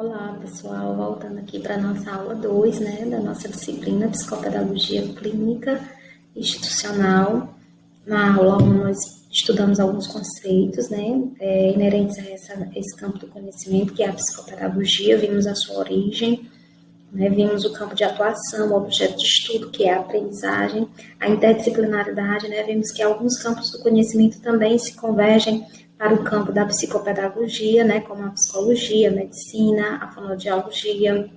Olá, pessoal, voltando aqui para a nossa aula 2, né, da nossa disciplina Psicopedagogia Clínica Institucional. Na aula 1, nós estudamos alguns conceitos, né, inerentes a esse campo do conhecimento, que é a psicopedagogia, vimos a sua origem, né, vimos o campo de atuação, o objeto de estudo, que é a aprendizagem, a interdisciplinaridade, né, vimos que alguns campos do conhecimento também se convergem para o campo da psicopedagogia, né, como a psicologia, a medicina, a fonoaudiologia,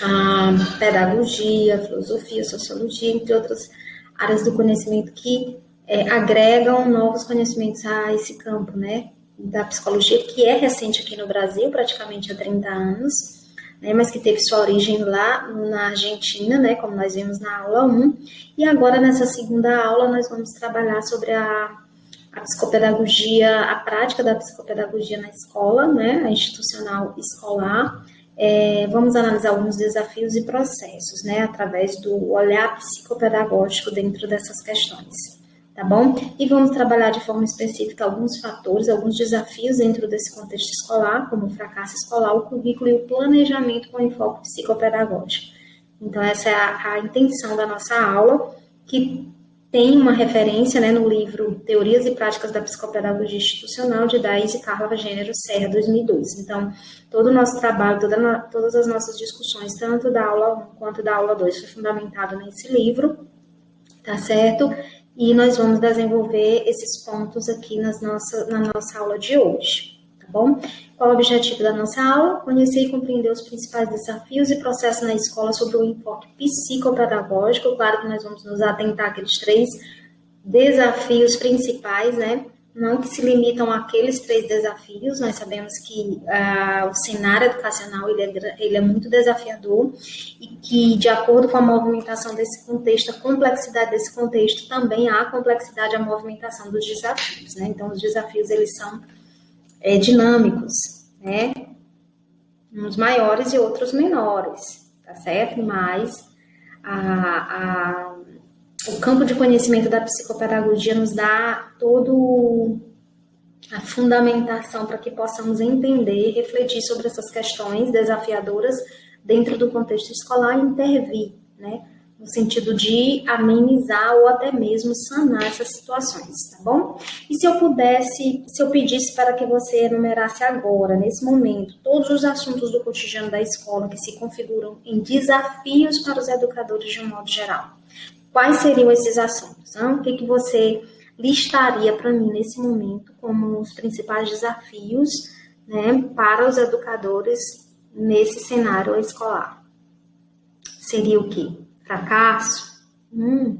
a pedagogia, a filosofia, a sociologia, entre outras áreas do conhecimento que agregam novos conhecimentos a esse campo, né, da psicologia, que é recente aqui no Brasil, praticamente há 30 anos, né, mas que teve sua origem lá na Argentina, né, como nós vimos na aula 1, e agora nessa segunda aula nós vamos trabalhar sobre a psicopedagogia, a prática da psicopedagogia na escola, né, a institucional escolar. Vamos analisar alguns desafios e processos, né, através do olhar psicopedagógico dentro dessas questões, tá bom? E vamos trabalhar de forma específica alguns fatores, alguns desafios dentro desse contexto escolar, como o fracasso escolar, o currículo e o planejamento com enfoque psicopedagógico. Então, essa é a intenção da nossa aula, que tem uma referência, né, no livro Teorias e Práticas da Psicopedagogia Institucional, de Daís e Carla Gênero Serra, 2002. Então, todo o nosso trabalho, todas as nossas discussões, tanto da aula 1 quanto da aula 2, foi fundamentado nesse livro, tá certo? E nós vamos desenvolver esses pontos aqui na nossa aula de hoje, tá bom? Qual o objetivo da nossa aula? Conhecer e compreender os principais desafios e processos na escola sobre o enfoque psicopedagógico. Claro que nós vamos nos atentar àqueles 3 desafios principais, né? Não que se limitam àqueles 3 desafios. Nós sabemos que o cenário educacional ele é muito desafiador e que, de acordo com a movimentação desse contexto, a complexidade desse contexto, também há a complexidade, a movimentação dos desafios, né? Então, os desafios, eles são dinâmicos, né? Uns maiores e outros menores, tá certo? Mas o campo de conhecimento da psicopedagogia nos dá todo a fundamentação para que possamos entender e refletir sobre essas questões desafiadoras dentro do contexto escolar e intervir, né? No sentido de amenizar ou até mesmo sanar essas situações, tá bom? E se eu pedisse para que você enumerasse agora, nesse momento, todos os assuntos do cotidiano da escola que se configuram em desafios para os educadores de um modo geral, quais seriam esses assuntos? O que você listaria para mim nesse momento como os principais desafios, né, para os educadores nesse cenário escolar? Seria o quê? Fracasso? Né?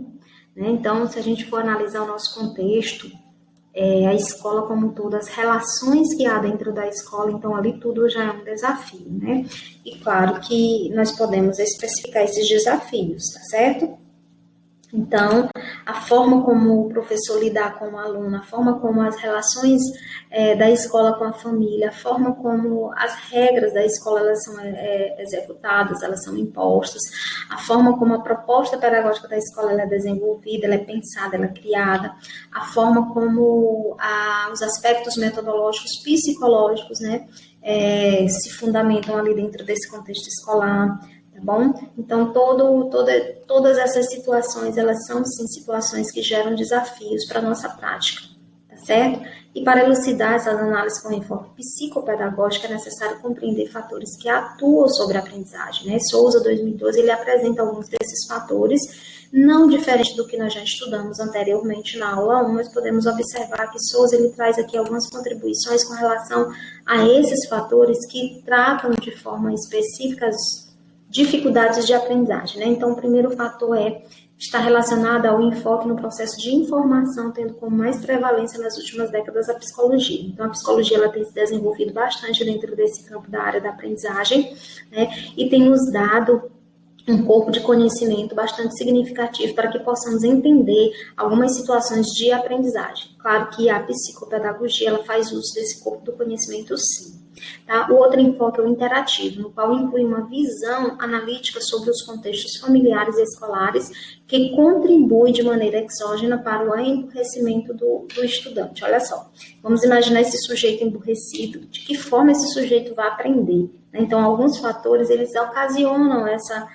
Então, se a gente for analisar o nosso contexto, a escola como um todo, as relações que há dentro da escola, então ali tudo já é um desafio, né? E claro que nós podemos especificar esses desafios, tá certo? Então, a forma como o professor lidar com o aluno, a forma como as relações da escola com a família, a forma como as regras da escola elas são executadas, elas são impostas, a forma como a proposta pedagógica da escola ela é desenvolvida, ela é pensada, ela é criada, a forma como os aspectos metodológicos, psicológicos, né, se fundamentam ali dentro desse contexto escolar. Tá bom? Então, todas essas situações, elas são, sim, situações que geram desafios para a nossa prática, tá certo? E para elucidar essas análises com enfoque psicopedagógico, é necessário compreender fatores que atuam sobre a aprendizagem, né? Souza, 2012, ele apresenta alguns desses fatores, não diferente do que nós já estudamos anteriormente na aula 1, nós podemos observar que Souza, ele traz aqui algumas contribuições com relação a esses fatores que tratam de forma específica dificuldades de aprendizagem, né? Então, o primeiro fator está relacionado ao enfoque no processo de informação, tendo como mais prevalência nas últimas décadas a psicologia. Então, a psicologia ela tem se desenvolvido bastante dentro desse campo da área da aprendizagem, né? E tem nos dado um corpo de conhecimento bastante significativo para que possamos entender algumas situações de aprendizagem. Claro que a psicopedagogia ela faz uso desse corpo do conhecimento, sim. Tá? O outro enfoque é o interativo, no qual inclui uma visão analítica sobre os contextos familiares e escolares que contribui de maneira exógena para o emburrecimento do estudante. Olha só, vamos imaginar esse sujeito emburrecido, de que forma esse sujeito vai aprender. Então, alguns fatores, eles ocasionam essa,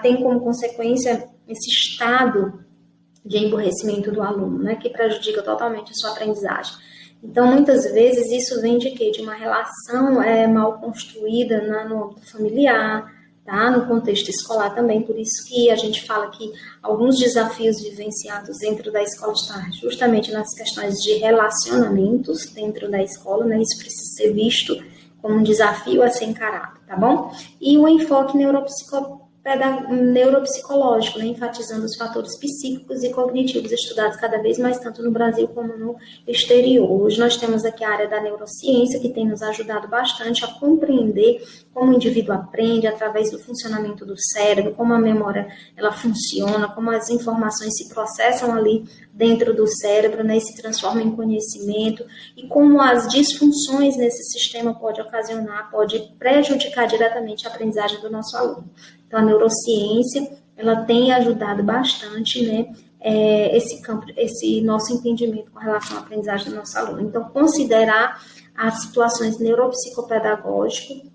tem como consequência esse estado de emburrecimento do aluno, né, que prejudica totalmente a sua aprendizagem. Então, muitas vezes, isso vem de quê? De uma relação mal construída no âmbito familiar, tá? No contexto escolar também, por isso que a gente fala que alguns desafios vivenciados dentro da escola estão justamente nas questões de relacionamentos dentro da escola, né? Isso precisa ser visto como um desafio a ser encarado, tá bom? E o enfoque neuropsicológico, né, enfatizando os fatores psíquicos e cognitivos estudados cada vez mais tanto no Brasil como no exterior. Hoje nós temos aqui a área da neurociência, que tem nos ajudado bastante a compreender como o indivíduo aprende através do funcionamento do cérebro, como a memória ela funciona, como as informações se processam ali dentro do cérebro, né, e se transformam em conhecimento, e como as disfunções nesse sistema pode prejudicar diretamente a aprendizagem do nosso aluno. Então, a neurociência, ela tem ajudado bastante, né, esse nosso entendimento com relação à aprendizagem do nosso aluno. Então, considerar as situações neuropsicológico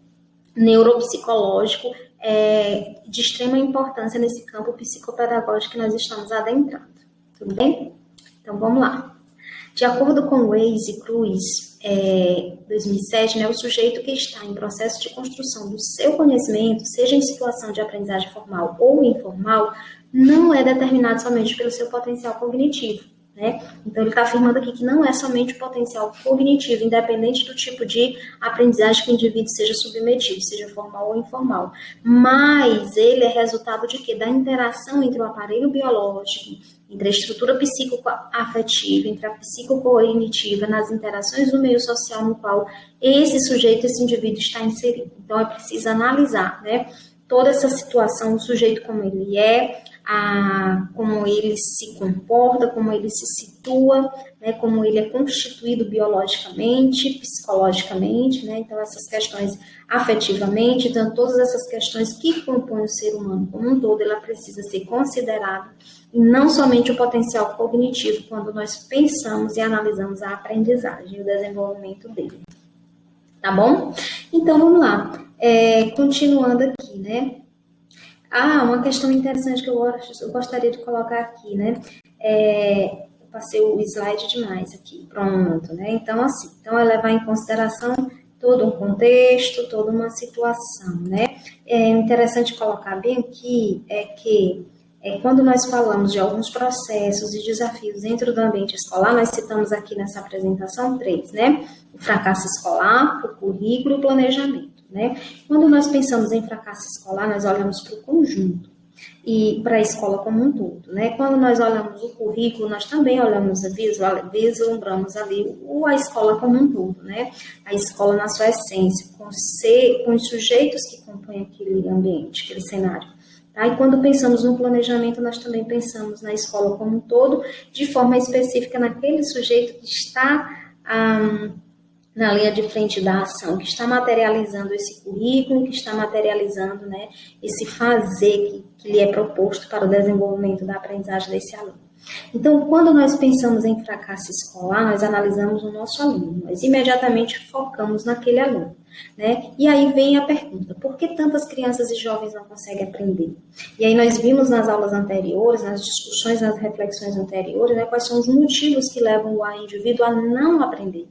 de extrema importância nesse campo psicopedagógico que nós estamos adentrando. Tudo bem? Então, vamos lá. De acordo com Weiss Cruz, 2007, né, o sujeito que está em processo de construção do seu conhecimento, seja em situação de aprendizagem formal ou informal, não é determinado somente pelo seu potencial cognitivo, né? Então, ele está afirmando aqui que não é somente o potencial cognitivo, independente do tipo de aprendizagem que o indivíduo seja submetido, seja formal ou informal, mas ele é resultado de quê? Da interação entre o aparelho biológico, entre a estrutura psicoafetiva, entre a psicocognitiva, nas interações do meio social no qual esse indivíduo está inserido. Então, é preciso analisar, né, toda essa situação, o sujeito como ele como ele se comporta, como ele se situa, né, como ele é constituído biologicamente, psicologicamente, né, então essas questões afetivamente, então todas essas questões que compõem o ser humano como um todo, ela precisa ser considerada, e não somente o potencial cognitivo, quando nós pensamos e analisamos a aprendizagem e o desenvolvimento dele. Tá bom? Então, vamos lá. Continuando aqui, né? Uma questão interessante que eu gostaria de colocar aqui, né? Eu passei o slide demais aqui, pronto, né? Então, assim, é levar em consideração todo um contexto, toda uma situação, né? É interessante colocar bem aqui que quando nós falamos de alguns processos e desafios dentro do ambiente escolar, nós citamos aqui nessa apresentação 3, né? O fracasso escolar, o currículo e o planejamento. Né? Quando nós pensamos em fracasso escolar, nós olhamos para o conjunto e para a escola como um todo. Né? Quando nós olhamos o currículo, nós também vislumbramos ali a escola como um todo, né? A escola na sua essência, com os sujeitos que compõem aquele ambiente, aquele cenário. Tá? E quando pensamos no planejamento, nós também pensamos na escola como um todo, de forma específica naquele sujeito que está na linha de frente da ação, que está materializando esse currículo, que está materializando, né, esse fazer que lhe é proposto para o desenvolvimento da aprendizagem desse aluno. Então, quando nós pensamos em fracasso escolar, nós analisamos o nosso aluno, nós imediatamente focamos naquele aluno, né? E aí vem a pergunta, por que tantas crianças e jovens não conseguem aprender? E aí nós vimos nas aulas anteriores, nas discussões, nas reflexões anteriores, né, quais são os motivos que levam o indivíduo a não aprender.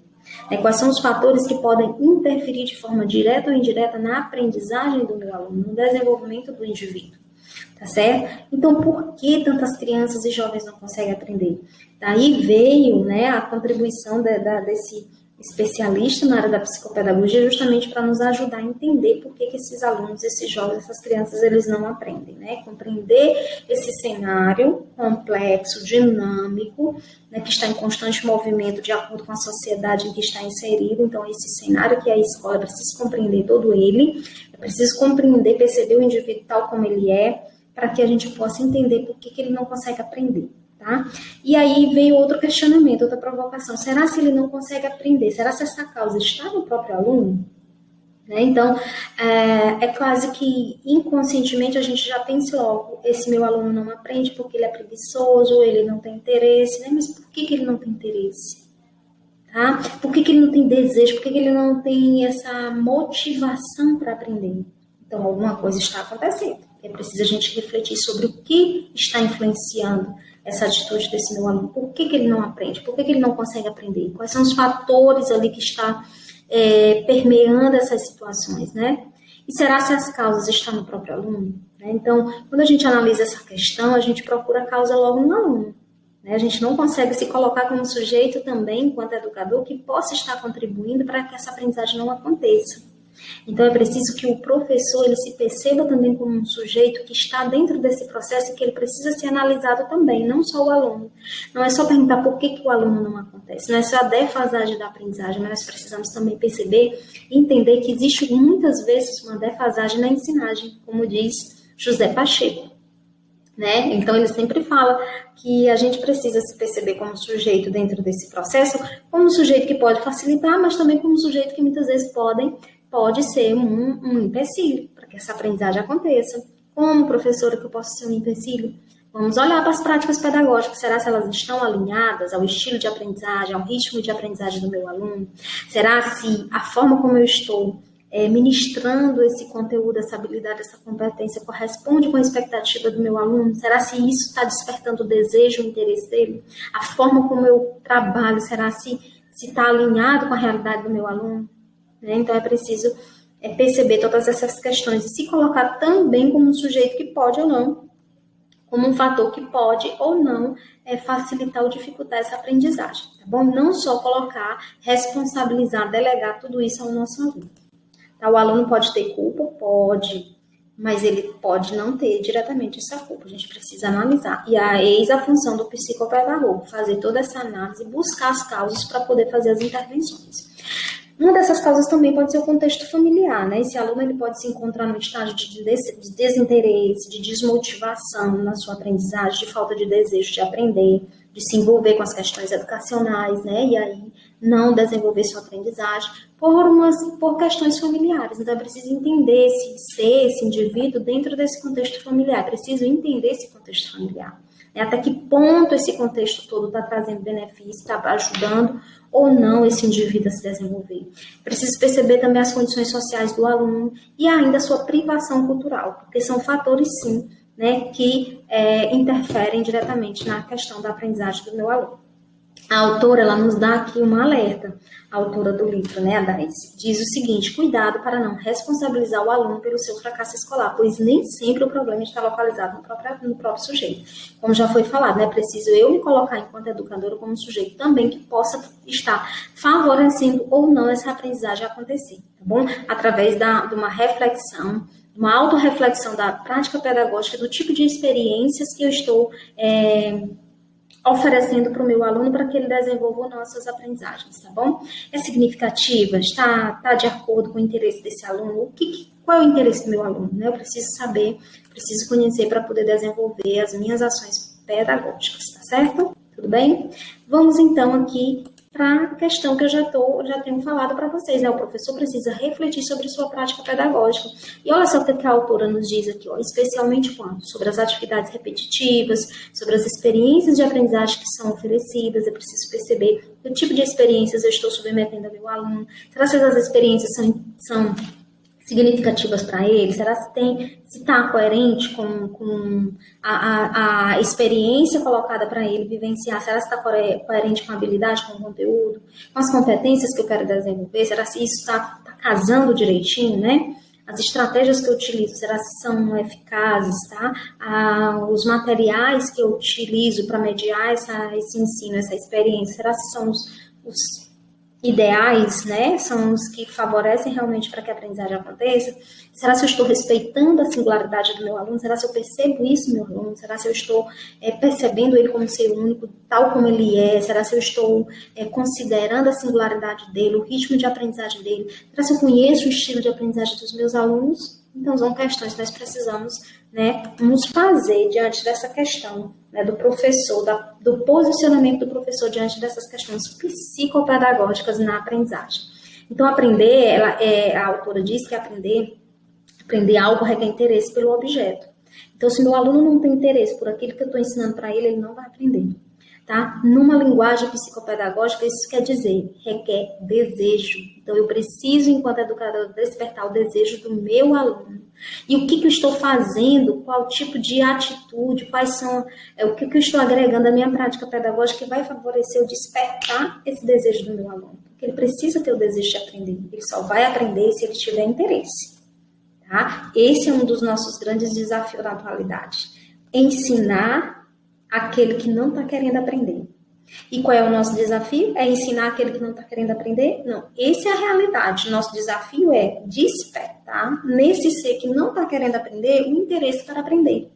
Quais são os fatores que podem interferir de forma direta ou indireta na aprendizagem do meu aluno, no desenvolvimento do indivíduo, tá certo? Então, por que tantas crianças e jovens não conseguem aprender? Daí veio, né, a contribuição desse especialista na área da psicopedagogia justamente para nos ajudar a entender por que esses alunos, esses jovens, essas crianças, eles não aprendem, né? Compreender esse cenário complexo, dinâmico, né, que está em constante movimento de acordo com a sociedade em que está inserido. Então, esse cenário que é a escola, é preciso compreender todo ele, é preciso compreender, perceber o indivíduo tal como ele é, para que a gente possa entender por que ele não consegue aprender. tá? E aí veio outro questionamento, outra provocação. Será se ele não consegue aprender? Será se essa causa está no próprio aluno? Né? Então, é quase que inconscientemente a gente já pensa logo, esse meu aluno não aprende porque ele é preguiçoso, ele não tem interesse, né? Mas por que ele não tem interesse? Tá? Por que ele não tem desejo? Por que ele não tem essa motivação para aprender? Então, alguma coisa está acontecendo. É preciso a gente refletir sobre o que está influenciando essa atitude desse meu aluno. Por que ele não aprende? Por que ele não consegue aprender? Quais são os fatores ali que estão permeando essas situações, né? E será se as causas estão no próprio aluno? Né? Então, quando a gente analisa essa questão, a gente procura a causa logo no aluno. A gente não consegue se colocar como sujeito também, enquanto educador, que possa estar contribuindo para que essa aprendizagem não aconteça. Então, é preciso que o professor ele se perceba também como um sujeito que está dentro desse processo e que ele precisa ser analisado também, não só o aluno. Não é só perguntar por que o aluno não acontece, não é só a defasagem da aprendizagem, mas nós precisamos também perceber e entender que existe muitas vezes uma defasagem na ensinagem, como diz José Pacheco. Né? Então, ele sempre fala que a gente precisa se perceber como sujeito dentro desse processo, como um sujeito que pode facilitar, mas também como um sujeito que muitas vezes pode ser um empecilho para que essa aprendizagem aconteça. Como professora que eu posso ser um empecilho? Vamos olhar para as práticas pedagógicas. Será se elas estão alinhadas ao estilo de aprendizagem, ao ritmo de aprendizagem do meu aluno? Será se a forma como eu estou ministrando esse conteúdo, essa habilidade, essa competência corresponde com a expectativa do meu aluno? Será se isso está despertando o desejo, o interesse dele? A forma como eu trabalho, será se está alinhado com a realidade do meu aluno? Né? Então, é preciso perceber todas essas questões e se colocar também como um sujeito que pode ou não, como um fator que pode ou não facilitar ou dificultar essa aprendizagem, tá bom? Não só colocar, responsabilizar, delegar tudo isso ao nosso aluno. O aluno pode ter culpa? Pode, mas ele pode não ter diretamente essa culpa. A gente precisa analisar. E eis a função do psicopedagogo, fazer toda essa análise, buscar as causas para poder fazer as intervenções. Uma dessas causas também pode ser o contexto familiar, né? Esse aluno ele pode se encontrar no estágio de desinteresse, de desmotivação na sua aprendizagem, de falta de desejo de aprender, de se envolver com as questões educacionais, né? E aí não desenvolver sua aprendizagem por questões familiares. Então, é preciso entender esse indivíduo dentro desse contexto familiar. É preciso entender esse contexto familiar. Até que ponto esse contexto todo está trazendo benefício, está ajudando ou não esse indivíduo a se desenvolver. Preciso perceber também as condições sociais do aluno e ainda a sua privação cultural, porque são fatores, sim, né, que interferem diretamente na questão da aprendizagem do meu aluno. A autora, ela nos dá aqui um alerta, a autora do livro, né, a Daisy, diz o seguinte: cuidado para não responsabilizar o aluno pelo seu fracasso escolar, pois nem sempre o problema está localizado no próprio sujeito. Como já foi falado, né, preciso eu me colocar enquanto educadora como um sujeito também que possa estar favorecendo ou não essa aprendizagem acontecer, tá bom? Através de uma reflexão, uma autorreflexão da prática pedagógica, do tipo de experiências que eu estou oferecendo para o meu aluno para que ele desenvolva ou não as suas aprendizagens, tá bom? É significativa? Está de acordo com o interesse desse aluno? Qual é o interesse do meu aluno? Né? Eu preciso saber, preciso conhecer para poder desenvolver as minhas ações pedagógicas, tá certo? Tudo bem? Vamos então aqui para a questão que eu já tenho falado para vocês, né? O professor precisa refletir sobre sua prática pedagógica. E olha só o que a autora nos diz aqui, ó, especialmente sobre as atividades repetitivas, sobre as experiências de aprendizagem que são oferecidas. Eu preciso perceber que tipo de experiências eu estou submetendo ao meu aluno. Será que essas experiências são significativas para ele? Será se está coerente com a experiência colocada para ele vivenciar? Será se está coerente com a habilidade, com o conteúdo, com as competências que eu quero desenvolver? Será se isso está casando direitinho, né? As estratégias que eu utilizo, será se são eficazes, tá? Os materiais que eu utilizo para mediar esse ensino, essa experiência, será se são os ideais, né, são os que favorecem realmente para que a aprendizagem aconteça? Será se eu estou respeitando a singularidade do meu aluno? Será se eu percebo isso no meu aluno? Será se eu estou percebendo ele como ser único, tal como ele é? Será se eu estou considerando a singularidade dele, o ritmo de aprendizagem dele? Será se eu conheço o estilo de aprendizagem dos meus alunos? Então, são questões que nós precisamos, né, nos fazer diante dessa questão, né, do professor, do posicionamento do professor diante dessas questões psicopedagógicas na aprendizagem. Então, aprender, a autora diz que aprender algo requer interesse pelo objeto. Então, se meu aluno não tem interesse por aquilo que eu estou ensinando para ele, ele não vai aprender. Tá? Numa linguagem psicopedagógica, isso quer dizer, requer desejo. Então, eu preciso, enquanto educadora, despertar o desejo do meu aluno. E o que eu estou fazendo, qual tipo de atitude, quais são, o que eu estou agregando à minha prática pedagógica que vai favorecer o despertar esse desejo do meu aluno. Porque ele precisa ter o desejo de aprender. Ele só vai aprender se ele tiver interesse. Tá? Esse é um dos nossos grandes desafios da atualidade. Ensinar aquele que não está querendo aprender. E qual é o nosso desafio? É ensinar aquele que não está querendo aprender? Não, essa é a realidade. Nosso desafio é despertar nesse ser que não está querendo aprender o interesse para aprender.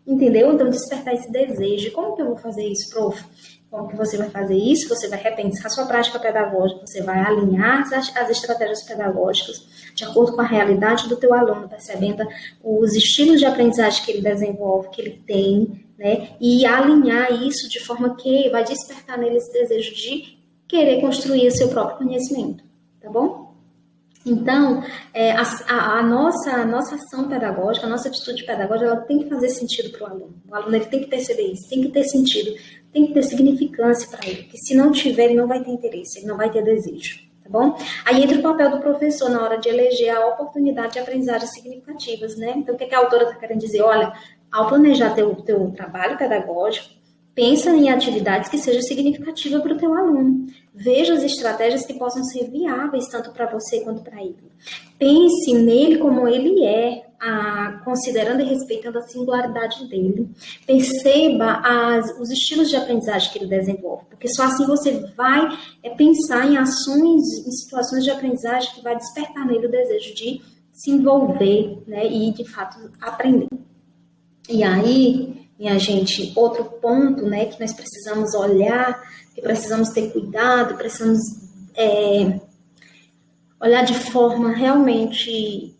Entendeu? Então, despertar esse desejo. Como que eu vou fazer isso, prof? Como que você vai fazer isso? Você vai repensar a sua prática pedagógica, você vai alinhar as estratégias pedagógicas de acordo com a realidade do teu aluno, percebendo os estilos de aprendizagem que ele desenvolve, que ele tem, né? E alinhar isso de forma que vai despertar nele esse desejo de querer construir o seu próprio conhecimento, tá bom? Então, a nossa ação pedagógica, a nossa atitude pedagógica, ela tem que fazer sentido para o aluno. O aluno ele tem que perceber isso, tem que ter sentido, tem que ter significância para ele, porque se não tiver, ele não vai ter interesse, ele não vai ter desejo, tá bom? Aí entra o papel do professor na hora de eleger a oportunidade de aprendizagem significativas, né? Então, o que a autora está querendo dizer? Olha, ao planejar teu trabalho pedagógico, pensa em atividades que sejam significativas para o teu aluno. Veja as estratégias que possam ser viáveis tanto para você quanto para ele. Pense nele como ele é, considerando e respeitando a singularidade dele. Perceba os estilos de aprendizagem que ele desenvolve, porque só assim você vai pensar em ações, em situações de aprendizagem que vai despertar nele o desejo de se envolver, né, e, de fato, aprender. E aí, minha gente, outro ponto, né, que nós precisamos olhar, que precisamos ter cuidado, precisamos olhar de forma realmente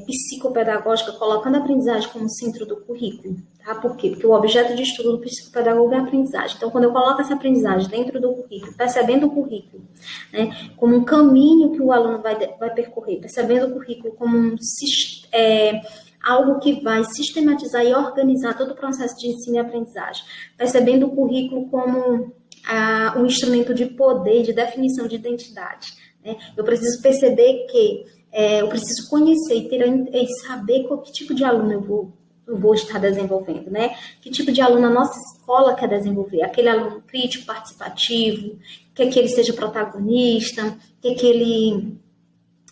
psicopedagógica, colocando a aprendizagem como centro do currículo, tá? Por quê? Porque o objeto de estudo do psicopedagogo é a aprendizagem. Então, quando eu coloco essa aprendizagem dentro do currículo, percebendo o currículo, né, como um caminho que o aluno vai percorrer, percebendo o currículo como algo que vai sistematizar e organizar todo o processo de ensino e aprendizagem, percebendo o currículo como um instrumento de poder, de definição de identidade, né? Eu preciso perceber que eu preciso conhecer e saber que tipo de aluno eu vou estar desenvolvendo, né? Que tipo de aluno a nossa escola quer desenvolver? Aquele aluno crítico, participativo, que ele seja protagonista, que ele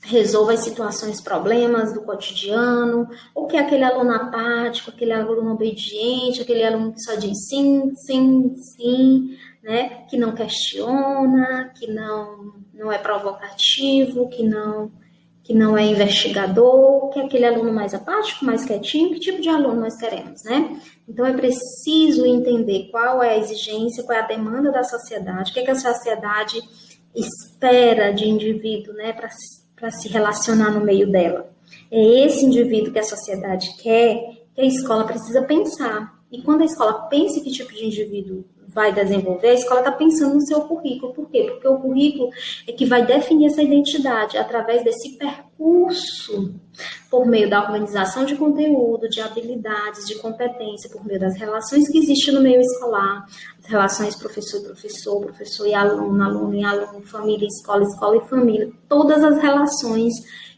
resolva as situações, problemas do cotidiano, ou que é aquele aluno apático, aquele aluno obediente, aquele aluno que só diz sim, sim, sim, né? Que não questiona, que não é provocativo, que não é investigador, que é aquele aluno mais apático, mais quietinho, que tipo de aluno nós queremos, né? Então, é preciso entender qual é a exigência, qual é a demanda da sociedade, o que é que a sociedade espera de indivíduo, né, para se relacionar no meio dela. É esse indivíduo que a sociedade quer, que a escola precisa pensar. E quando a escola pensa que tipo de indivíduo vai desenvolver, a escola está pensando no seu currículo. Por quê? Porque o currículo é que vai definir essa identidade através desse percurso, por meio da organização de conteúdo, de habilidades, de competência, por meio das relações que existem no meio escolar, as relações professor-professor, professor e aluno, aluno e aluno, família, escola e família, todas as relações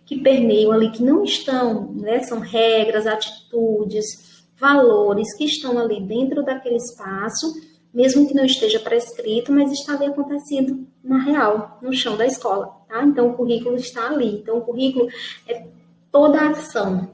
que permeiam ali, que não estão, né, são regras, atitudes, valores que estão ali dentro daquele espaço, mesmo que não esteja prescrito, mas está ali acontecendo na real, no chão da escola, tá? Então, o currículo está ali. Então, o currículo é toda a ação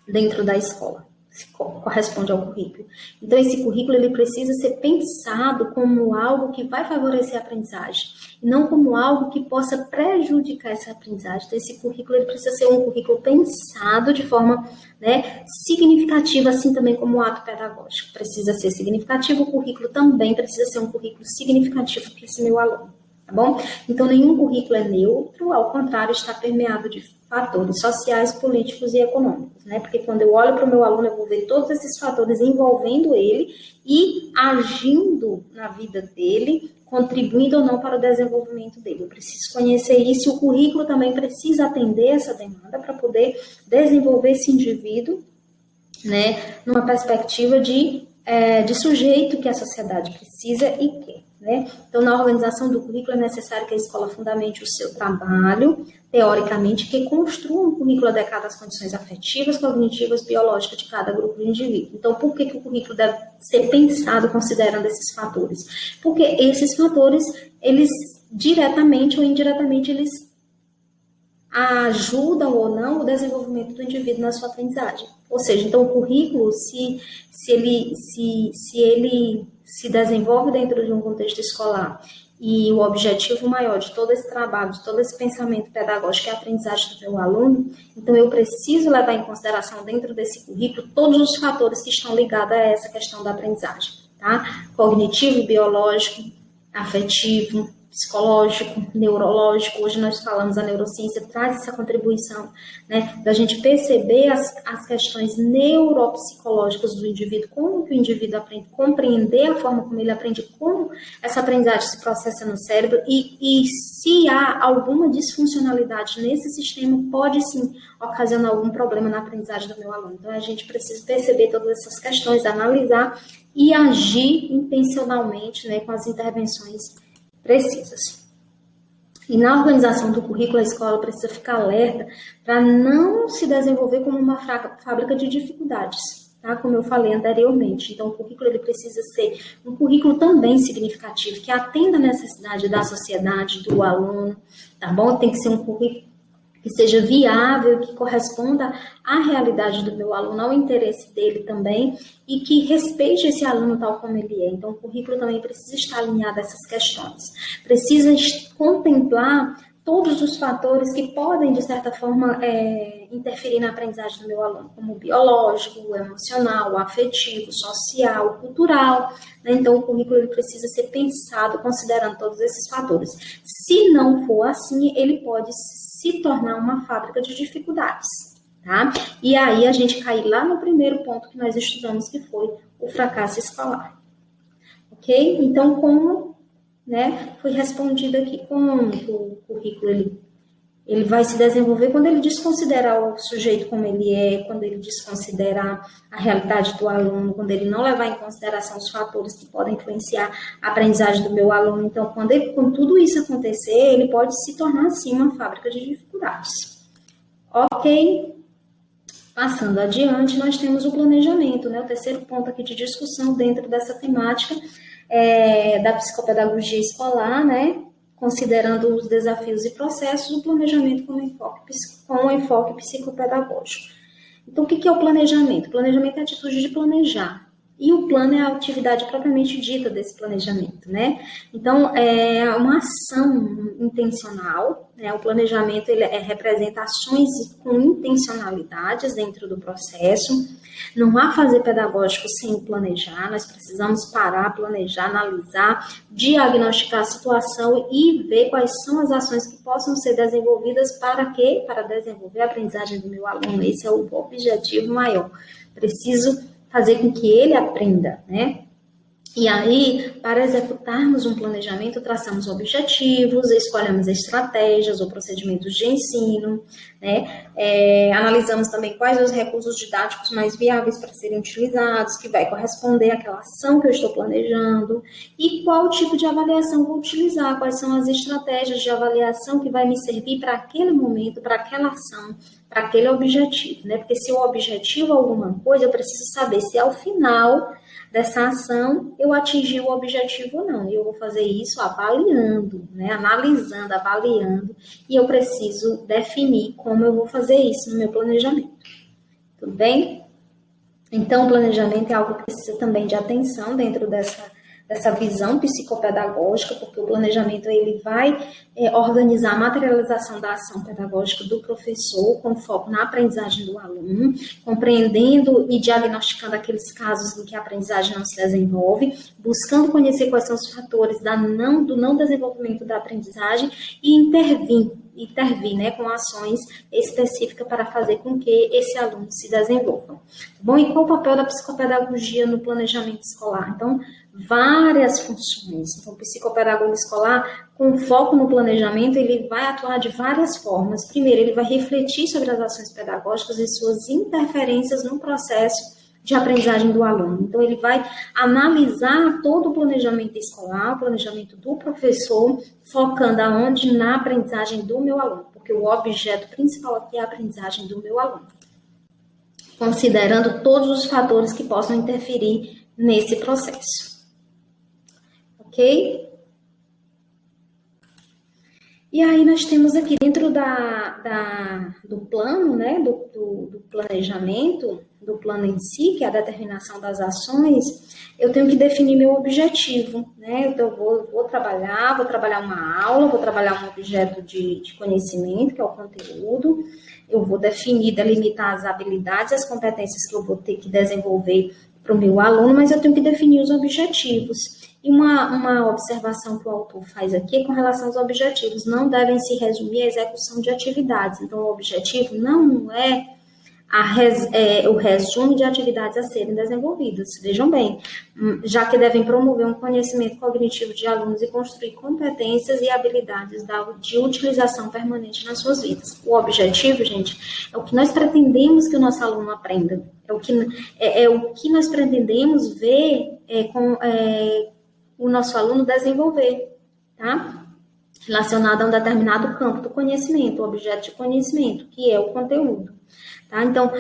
dentro da escola, corresponde ao currículo. Então, esse currículo ele precisa ser pensado como algo que vai favorecer a aprendizagem, e não como algo que possa prejudicar essa aprendizagem. Então, esse currículo ele precisa ser um currículo pensado de forma, né, significativa, assim também como o ato pedagógico. Precisa ser significativo, o currículo também precisa ser um currículo significativo para esse meu aluno. tá bom? Então, nenhum currículo é neutro, ao contrário, está permeado de fatores sociais, políticos e econômicos, né? Porque quando eu olho para o meu aluno, eu vou ver todos esses fatores envolvendo ele e agindo na vida dele, contribuindo ou não para o desenvolvimento dele. Eu preciso conhecer isso e o currículo também precisa atender essa demanda para poder desenvolver esse indivíduo, né, numa perspectiva de sujeito que a sociedade precisa e quer. Né? Então, na organização do currículo, é necessário que a escola fundamente o seu trabalho, teoricamente, que construa um currículo adequado às condições afetivas, cognitivas, biológicas de cada grupo de indivíduos. Então, por que o currículo deve ser pensado considerando esses fatores? Porque esses fatores, eles diretamente ou indiretamente, eles ajudam ou não o desenvolvimento do indivíduo na sua aprendizagem. Ou seja, então o currículo, se ele se desenvolve dentro de um contexto escolar e o objetivo maior de todo esse trabalho, de todo esse pensamento pedagógico é a aprendizagem do meu aluno, então eu preciso levar em consideração dentro desse currículo todos os fatores que estão ligados a essa questão da aprendizagem, tá? Cognitivo, biológico, afetivo, psicológico, neurológico. Hoje nós falamos, a neurociência traz essa contribuição, né, da gente perceber as questões neuropsicológicas do indivíduo, como que o indivíduo aprende, compreender a forma como ele aprende, como essa aprendizagem se processa no cérebro e se há alguma disfuncionalidade nesse sistema, pode sim ocasionar algum problema na aprendizagem do meu aluno. Então a gente precisa perceber todas essas questões, analisar e agir intencionalmente, né, com as intervenções precisas. E na organização do currículo, a escola precisa ficar alerta para não se desenvolver como uma fábrica de dificuldades, tá? Como eu falei anteriormente. Então, o currículo ele precisa ser um currículo também significativo, que atenda à necessidade da sociedade, do aluno, tá bom? Tem que ser um currículo que seja viável, que corresponda à realidade do meu aluno, ao interesse dele também, e que respeite esse aluno tal como ele é. Então, o currículo também precisa estar alinhado a essas questões. Precisa contemplar todos os fatores que podem, de certa forma, interferir na aprendizagem do meu aluno, como o biológico, o emocional, o afetivo, o social, o cultural. Né? Então, o currículo ele precisa ser pensado considerando todos esses fatores. Se não for assim, ele pode se tornar uma fábrica de dificuldades, tá? E aí a gente cai lá no primeiro ponto que nós estudamos, que foi o fracasso escolar, ok? Então, como, né, foi respondido aqui, como o currículo ele vai se desenvolver quando ele desconsiderar o sujeito como ele é, quando ele desconsiderar a realidade do aluno, quando ele não levar em consideração os fatores que podem influenciar a aprendizagem do meu aluno. Então, quando tudo isso acontecer, ele pode se tornar, sim, uma fábrica de dificuldades. Ok? Passando adiante, nós temos o planejamento, né? O terceiro ponto aqui de discussão dentro dessa temática da psicopedagogia escolar, né? Considerando os desafios e processos do planejamento com enfoque psicopedagógico. Então, o que é o planejamento? O planejamento é a atitude de planejar. E o plano é a atividade propriamente dita desse planejamento, né? Então, é uma ação intencional, né? O planejamento ele representa ações com intencionalidades dentro do processo. Não há fazer pedagógico sem planejar, nós precisamos parar, planejar, analisar, diagnosticar a situação e ver quais são as ações que possam ser desenvolvidas para quê? Para desenvolver a aprendizagem do meu aluno. Esse é o objetivo maior. Preciso fazer com que ele aprenda, né? E aí, para executarmos um planejamento, traçamos objetivos, escolhemos estratégias ou procedimentos de ensino, né? Analisamos também quais os recursos didáticos mais viáveis para serem utilizados, que vai corresponder àquela ação que eu estou planejando, e qual tipo de avaliação vou utilizar, quais são as estratégias de avaliação que vai me servir para aquele momento, para aquela ação, para aquele objetivo, né? Porque se o objetivo é alguma coisa, eu preciso saber se ao final dessa ação eu atingi o objetivo ou não. E eu vou fazer isso avaliando, né? Analisando, avaliando, e eu preciso definir como eu vou fazer isso no meu planejamento. Tudo bem? Então, o planejamento é algo que precisa também de atenção dentro dessa visão psicopedagógica, porque o planejamento ele vai organizar a materialização da ação pedagógica do professor com foco na aprendizagem do aluno, compreendendo e diagnosticando aqueles casos em que a aprendizagem não se desenvolve, buscando conhecer quais são os fatores do não desenvolvimento da aprendizagem e intervir, né, com ações específicas para fazer com que esse aluno se desenvolva. Bom, e qual o papel da psicopedagogia no planejamento escolar? Então, várias funções. Então, o psicopedagogo escolar, com foco no planejamento, ele vai atuar de várias formas. Primeiro, ele vai refletir sobre as ações pedagógicas e suas interferências no processo de aprendizagem do aluno. Então, ele vai analisar todo o planejamento escolar, o planejamento do professor, focando aonde? Na aprendizagem do meu aluno, porque o objeto principal aqui é a aprendizagem do meu aluno, considerando todos os fatores que possam interferir nesse processo. Ok? E aí nós temos aqui dentro do plano, né, do planejamento, do plano em si, que é a determinação das ações, eu tenho que definir meu objetivo, né? Então, eu vou trabalhar uma aula, vou trabalhar um objeto de conhecimento, que é o conteúdo, eu vou definir, delimitar as habilidades, as competências que eu vou ter que desenvolver para o meu aluno, mas eu tenho que definir os objetivos. E uma observação que o autor faz aqui com relação aos objetivos, não devem se resumir à execução de atividades. Então, o objetivo não é o resumo de atividades a serem desenvolvidas. Vejam bem, já que devem promover um conhecimento cognitivo de alunos e construir competências e habilidades de utilização permanente nas suas vidas. O objetivo, gente, é o que nós pretendemos que o nosso aluno aprenda. É o que nós pretendemos ver o nosso aluno desenvolver, tá? Relacionado a um determinado campo do conhecimento, o objeto de conhecimento, que é o conteúdo. Tá? Então,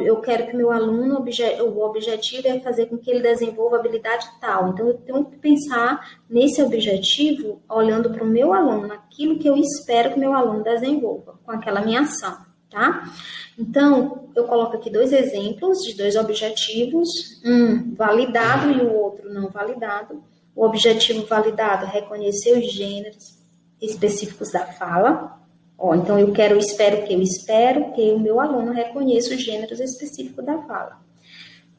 eu quero que meu aluno, o objetivo é fazer com que ele desenvolva habilidade tal. Então, eu tenho que pensar nesse objetivo, olhando para o meu aluno, naquilo que eu espero que o meu aluno desenvolva, com aquela minha ação. Tá? Então, eu coloco aqui 2 exemplos de 2 objetivos, um validado e o outro não validado. O objetivo validado é reconhecer os gêneros específicos da fala. Então, eu espero que o meu aluno reconheça os gêneros específicos da fala.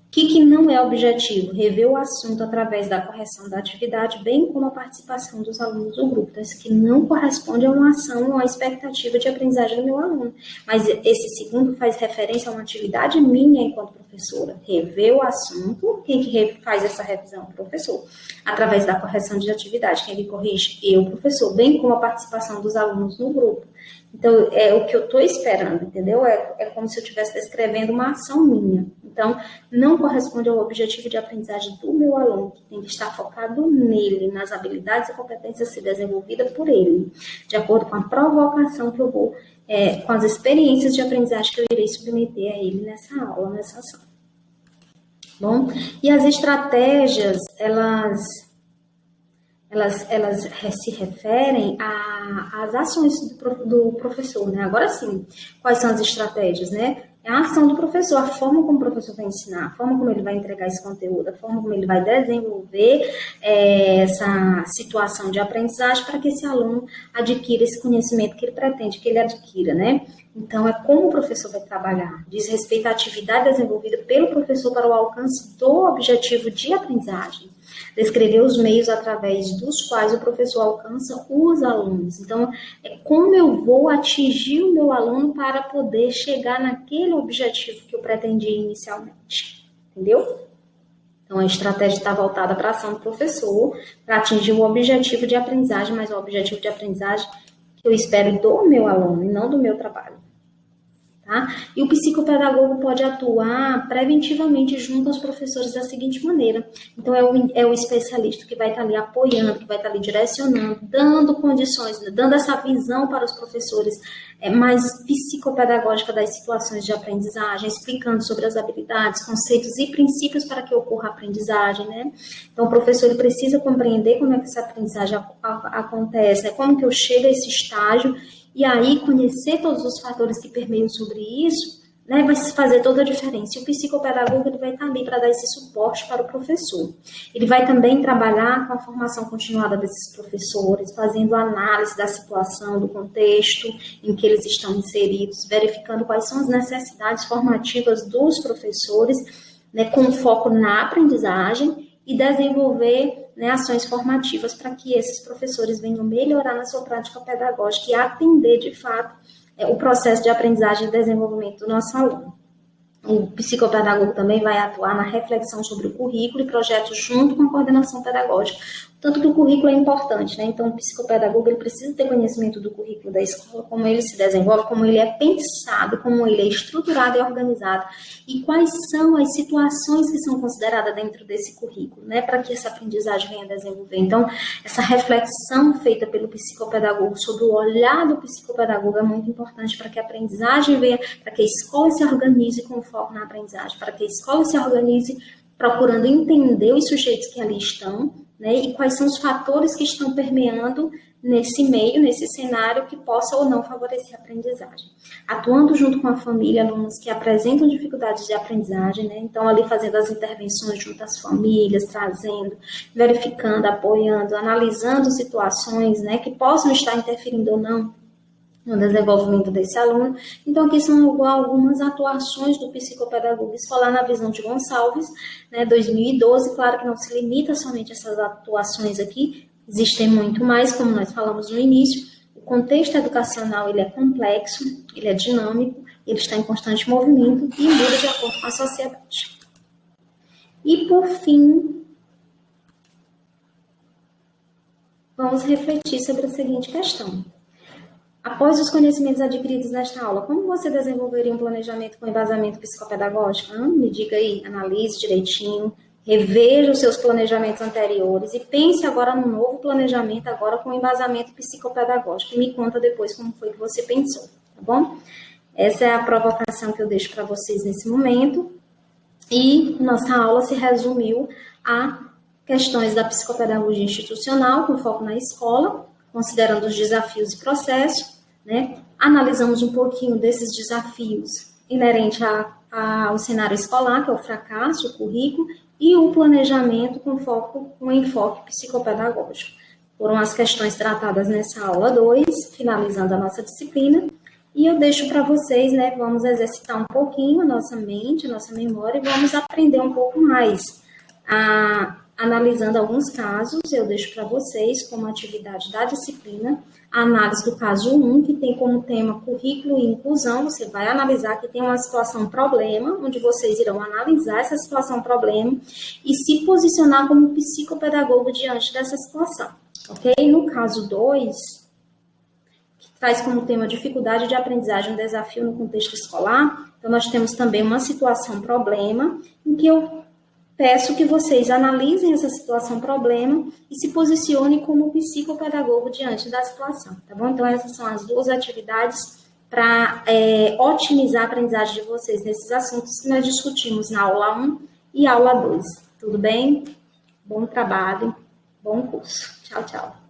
O que não é objetivo? Rever o assunto através da correção da atividade, bem como a participação dos alunos do grupo. Então, isso que não corresponde a uma ação ou a expectativa de aprendizagem do meu aluno. Mas esse segundo faz referência a uma atividade minha enquanto professora. Rever o assunto, quem que faz essa revisão? O professor. Através da correção de atividade, quem que corrige? Eu, professor, bem como a participação dos alunos no grupo. Então, é o que eu estou esperando, entendeu? É como se eu estivesse descrevendo uma ação minha. Então, não corresponde ao objetivo de aprendizagem do meu aluno, que tem que estar focado nele, nas habilidades e competências a ser desenvolvidas por ele, de acordo com a provocação que eu vou, com as experiências de aprendizagem que eu irei submeter a ele nessa aula, nessa ação. Bom, e as estratégias, elas se referem às ações do professor, né? Agora sim, quais são as estratégias, né? É a ação do professor, a forma como o professor vai ensinar, a forma como ele vai entregar esse conteúdo, a forma como ele vai desenvolver essa situação de aprendizagem para que esse aluno adquira esse conhecimento que ele pretende que ele adquira, né? Então, é como o professor vai trabalhar, diz respeito à atividade desenvolvida pelo professor para o alcance do objetivo de aprendizagem. Descrever os meios através dos quais o professor alcança os alunos. Então, é como eu vou atingir o meu aluno para poder chegar naquele objetivo que eu pretendia inicialmente. Entendeu? Então, a estratégia está voltada para a ação do professor, para atingir o objetivo de aprendizagem, mas o objetivo de aprendizagem que eu espero do meu aluno e não do meu trabalho. Tá? E o psicopedagogo pode atuar preventivamente junto aos professores da seguinte maneira. Então, é o especialista que vai estar ali apoiando, que vai estar ali direcionando, dando condições, dando essa visão para os professores mais psicopedagógica das situações de aprendizagem, explicando sobre as habilidades, conceitos e princípios para que ocorra a aprendizagem, né? Então, o professor ele precisa compreender como é que essa aprendizagem acontece, né? Como que eu chego a esse estágio. E aí, conhecer todos os fatores que permeiam sobre isso, né, vai fazer toda a diferença. E o psicopedagogo ele vai estar ali para dar esse suporte para o professor. Ele vai também trabalhar com a formação continuada desses professores, fazendo análise da situação, do contexto em que eles estão inseridos, verificando quais são as necessidades formativas dos professores, né, com foco na aprendizagem, e desenvolver, né, ações formativas para que esses professores venham melhorar na sua prática pedagógica e atender, de fato, o processo de aprendizagem e desenvolvimento do nosso aluno. O psicopedagogo também vai atuar na reflexão sobre o currículo e projetos junto com a coordenação pedagógica. Tanto que o currículo é importante, né? Então, o psicopedagogo ele precisa ter conhecimento do currículo da escola, como ele se desenvolve, como ele é pensado, como ele é estruturado e organizado, e quais são as situações que são consideradas dentro desse currículo, né? Para que essa aprendizagem venha desenvolver. Então, essa reflexão feita pelo psicopedagogo sobre o olhar do psicopedagogo é muito importante para que a aprendizagem venha, para que a escola se organize com foco na aprendizagem, para que a escola se organize procurando entender os sujeitos que ali estão, né, e quais são os fatores que estão permeando nesse meio, nesse cenário, que possa ou não favorecer a aprendizagem. Atuando junto com a família, alunos que apresentam dificuldades de aprendizagem, né, então ali fazendo as intervenções junto às famílias, trazendo, verificando, apoiando, analisando situações, né, que possam estar interferindo ou não no desenvolvimento desse aluno. Então, aqui são algumas atuações do psicopedagogo escolar na visão de Gonçalves, né, 2012. Claro que não se limita somente a essas atuações aqui, existem muito mais, como nós falamos no início. O contexto educacional ele é complexo, ele é dinâmico, ele está em constante movimento e muda de acordo com a sociedade. E, por fim, vamos refletir sobre a seguinte questão. Após os conhecimentos adquiridos nesta aula, como você desenvolveria um planejamento com embasamento psicopedagógico? Me diga aí, analise direitinho, reveja os seus planejamentos anteriores e pense agora no novo planejamento, agora com embasamento psicopedagógico. E me conta depois como foi que você pensou, tá bom? Essa é a provocação que eu deixo para vocês nesse momento. E nossa aula se resumiu a questões da psicopedagogia institucional, com foco na escola, considerando os desafios e processos, né? Analisamos um pouquinho desses desafios inerentes ao cenário escolar, que é o fracasso, o currículo, e o planejamento com enfoque psicopedagógico. Foram as questões tratadas nessa aula 2, finalizando a nossa disciplina, e eu deixo para vocês, né, vamos exercitar um pouquinho a nossa mente, a nossa memória, e vamos aprender um pouco mais analisando alguns casos. Eu deixo para vocês, como atividade da disciplina, a análise do caso 1, que tem como tema currículo e inclusão. Você vai analisar que tem uma situação problema, onde vocês irão analisar essa situação problema e se posicionar como psicopedagogo diante dessa situação, ok? No caso 2, que traz como tema dificuldade de aprendizagem, um desafio no contexto escolar, então nós temos também uma situação problema, em que eu peço que vocês analisem essa situação problema e se posicionem como psicopedagogo diante da situação, tá bom? Então, essas são as duas atividades para otimizar a aprendizagem de vocês nesses assuntos que nós discutimos na aula 1 e aula 2. Tudo bem? Bom trabalho, bom curso. Tchau, tchau.